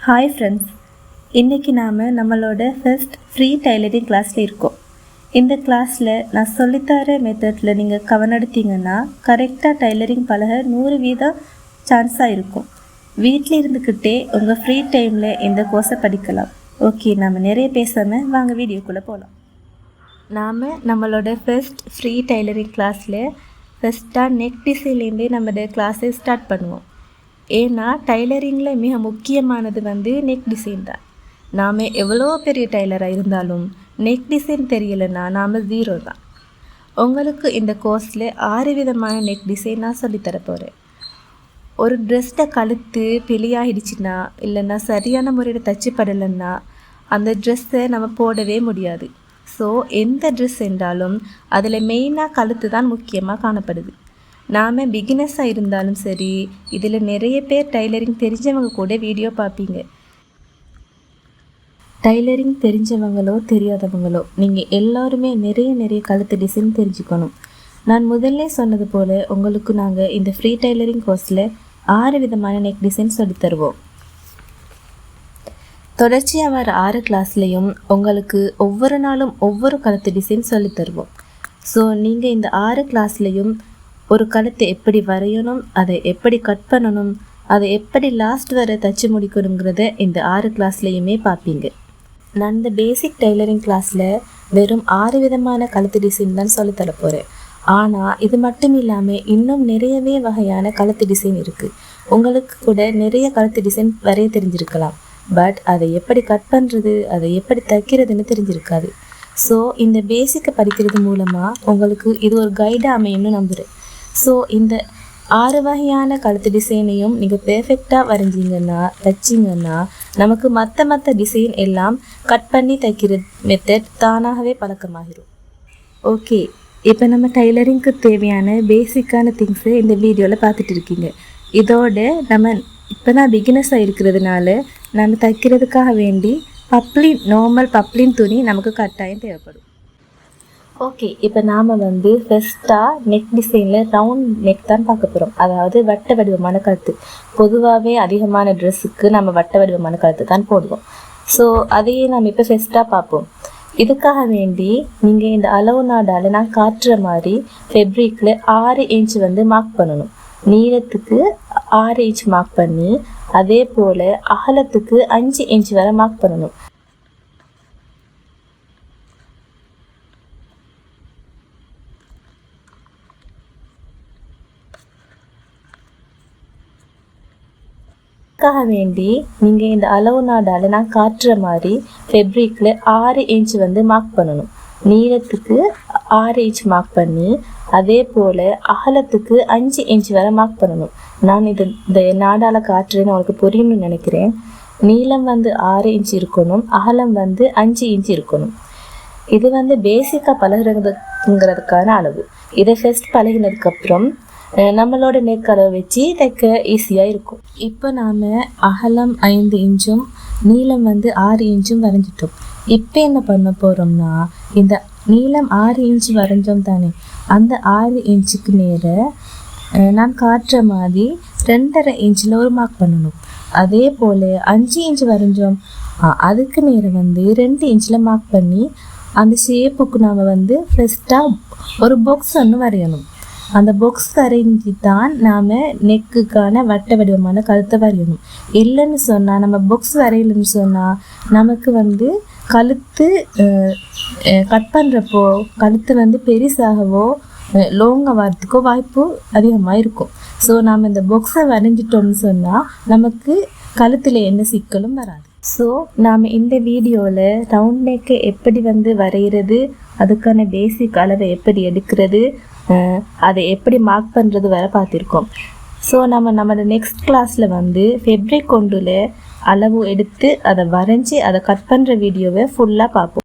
Hi friends, இன்றைக்கி நாம் நம்மளோட ஃபர்ஸ்ட் ஃப்ரீ டைலரிங் கிளாஸில் இருக்கோம். இந்த கிளாஸில் நான் சொல்லித்தர மெத்தடில் நீங்கள் கவனம் எடுத்தீங்கன்னா கரெக்டாக டைலரிங் பழக 100% சான்ஸாக இருக்கும். வீட்டில் இருந்துக்கிட்டே உங்கள் ஃப்ரீ டைமில் இந்த கோர்ஸை படிக்கலாம். ஓகே, நாம் நிறைய பேசாமல் வாங்க வீடியோக்குள்ளே போகலாம். நாம் நம்மளோட ஃபர்ஸ்ட் ஃப்ரீ டைலரிங் கிளாஸில் ஃபஸ்ட்டாக நெக் டிசைன்லேருந்தே நம்மளோட கிளாஸை ஸ்டார்ட் பண்ணுவோம். ஏன்னா டைலரிங்கில் மிக முக்கியமானது நெக் டிசைன் தான். நாம் எவ்வளோ பெரிய டைலராக இருந்தாலும் நெக் டிசைன் தெரியலைன்னா நாம் 0 தான். உங்களுக்கு இந்த கோர்ஸில் 6 விதமான நெக் டிசைன் நான் சொல்லித்தரப்போகிறேன். ஒரு ட்ரெஸ்ஸை கழுத்து பிழையாகிடுச்சுன்னா இல்லைன்னா சரியான முறையில் தச்சுப்படலைன்னா அந்த ட்ரெஸ்ஸை நம்ம போடவே முடியாது. ஸோ எந்த ட்ரெஸ் என்றாலும் அதில் மெயினாக கழுத்து தான் முக்கியமாக காணப்படுது. நாம் பிகினர்ஸாக இருந்தாலும் சரி, இதில் நிறைய பேர் டைலரிங் தெரிஞ்சவங்க கூட வீடியோ பார்ப்பீங்க. டைலரிங் தெரிஞ்சவங்களோ தெரியாதவங்களோ நீங்கள் எல்லோருமே நிறைய கழுத்து டிசைன் தெரிஞ்சுக்கணும். நான் முதல்ல சொன்னது போல் உங்களுக்கு நாங்கள் இந்த ஃப்ரீ டைலரிங் கோர்ஸில் 6 விதமான நெக் டிசைன் சொல்லித்தருவோம். தொடர்ச்சியாக வர 6 கிளாஸ்லேயும் உங்களுக்கு ஒவ்வொரு நாளும் ஒவ்வொரு கழுத்து டிசைன் சொல்லித்தருவோம். ஸோ நீங்கள் இந்த 6 கிளாஸ்லேயும் ஒரு கழுத்தை எப்படி வரையணும், அதை எப்படி கட் பண்ணணும், அதை எப்படி லாஸ்ட் வரை தச்சு முடிக்கணுங்கிறத இந்த 6 கிளாஸ்லேயுமே பார்ப்பீங்க. நான் இந்த பேசிக் டைலரிங் கிளாஸில் வெறும் 6 விதமான கழுத்து டிசைன் தான் சொல்லித்தர போகிறேன். ஆனால் இது மட்டும் இல்லாமல் இன்னும் நிறையவே வகையான கழுத்து டிசைன் இருக்குது. உங்களுக்கு கூட நிறைய கழுத்து டிசைன் வரைய தெரிஞ்சிருக்கலாம், பட் அதை எப்படி கட் பண்ணுறது, அதை எப்படி தைக்கிறதுன்னு தெரிஞ்சிருக்காது. ஸோ இந்த பேசிக்கை படிக்கிறது மூலமாக உங்களுக்கு இது ஒரு கைடாக அமையும்னு நம்புகிறேன். ஸோ இந்த 6 வகையான கழுத்து டிசைனையும் நீங்கள் பெர்ஃபெக்டாக வரைஞ்சிங்கன்னா தைச்சிங்கன்னா நமக்கு மற்ற டிசைன் எல்லாம் கட் பண்ணி தைக்கிற மெத்தட் தானாகவே பழக்கமாகிடும். ஓகே, இப்போ நம்ம டைலரிங்க்கு தேவையான பேசிக்கான திங்ஸை இந்த வீடியோவில் பார்த்துட்டு இருக்கீங்க. இதோட நம்ம இப்போ தான் பிகினர்ஸாக இருக்கிறதுனால நம்ம தைக்கிறதுக்காக வேண்டி நார்மல் பப்ளின் துணி நமக்கு கட்டாயம் தேவைப்படும். ஓகே, இப்போ நாம் ஃபஸ்ட்டாக நெக் டிசைனில் ரவுண்ட் நெக் தான் பார்க்க போகிறோம். அதாவது வட்ட வடிவமான கழுத்து. பொதுவாகவே அதிகமான ட்ரெஸ்ஸுக்கு நம்ம வட்ட வடிவமான கழுத்து தான் போடுவோம். ஸோ அதையே நம்ம இப்போ ஃபஸ்ட்டாக பார்ப்போம். இதுக்காக வேண்டி நீங்கள் இந்த அளவு நாடால் நான் காட்டுற மாதிரி ஃபெப்ரிக்கில் 6 இன்ச் மார்க் பண்ணணும். நீளத்துக்கு 6 இன்ச் மார்க் பண்ணி அதே போல் அகலத்துக்கு 5 இன்ச் வரை மார்க் பண்ணணும். இதுக்காக வேண்டி நீங்கள் இந்த அளவு நாடால் நான் காட்டுற மாதிரி ஃபெப்ரிக்கில் 6 இன்ச் மார்க் பண்ணணும். நீளத்துக்கு 6 இன்ச் மார்க் பண்ணி அதே போல் அகலத்துக்கு 5 இன்ச் வரை மார்க் பண்ணணும். நான் இந்த நாடால் காட்டுறேன்னு உங்களுக்கு புரியும்னு நினைக்கிறேன். நீளம் 6 இன்ச் இருக்கணும், அகலம் 5 இன்ச் இருக்கணும். இது பேசிக்காக பழகிறதுங்கிறதுக்கான அளவு. இதை ஃபஸ்ட் பழகினதுக்கப்புறம் நம்மளோட நெக் அளவை வச்சு தைக்க ஈஸியாக இருக்கும். இப்போ நாம் அகலம் 5 இன்ச்சும் நீளம் 6 இன்ச்சும் வரைஞ்சிட்டோம். இப்போ என்ன பண்ண போகிறோம்னா, இந்த நீளம் 6 இன்ச்சு வரைஞ்சோம் தானே, அந்த 6 இன்ச்சுக்கு நேர நான் காட்டுற மாதிரி 2.5 இன்ச்சில் ஒரு மார்க் பண்ணணும். அதே போல் 5 இன்ச்சு வரைஞ்சோம், அதுக்கு நேரம் 2 இன்ச்சில் மார்க் பண்ணி அந்த ஷேப்புக்கு நாம் ஃபஸ்ட்டாக ஒரு பாக்ஸ் ஒன்று வரையணும். அந்த பாக்ஸ் வரைஞ்சி தான் நாம் நெக்குக்கான வட்ட வடிவமான கழுத்தை வரையணும். இல்லைன்னு சொன்னால், நம்ம பாக்ஸ் வரையலன்னு சொன்னால் நமக்கு கழுத்து கட் பண்ணுறப்போ கழுத்து பெருசாகவோ லோங்காக வரத்துக்கோ வாய்ப்பு அதிகமாக இருக்கும். ஸோ நாம் இந்த பாக்ஸை வரைஞ்சிட்டோம்னு சொன்னால் நமக்கு கழுத்தில் எந்த சிக்கலும் வராது. ஸோ நாம் இந்த வீடியோவில் ரவுண்ட் நெக்கை எப்படி வரைகிறது, அதுக்கான பேசிக் அளவை எப்படி எடுக்கிறது, அதை எப்படி மார்க் பண்ணுறது வரை பார்த்துருக்கோம். ஸோ நம்மளோட நெக்ஸ்ட் கிளாஸில் ஃபெப்ரிக் கொண்டுல அளவு எடுத்து அதை வரைஞ்சி அதை கட் பண்ணுற வீடியோவை ஃபுல்லாக பார்ப்போம்.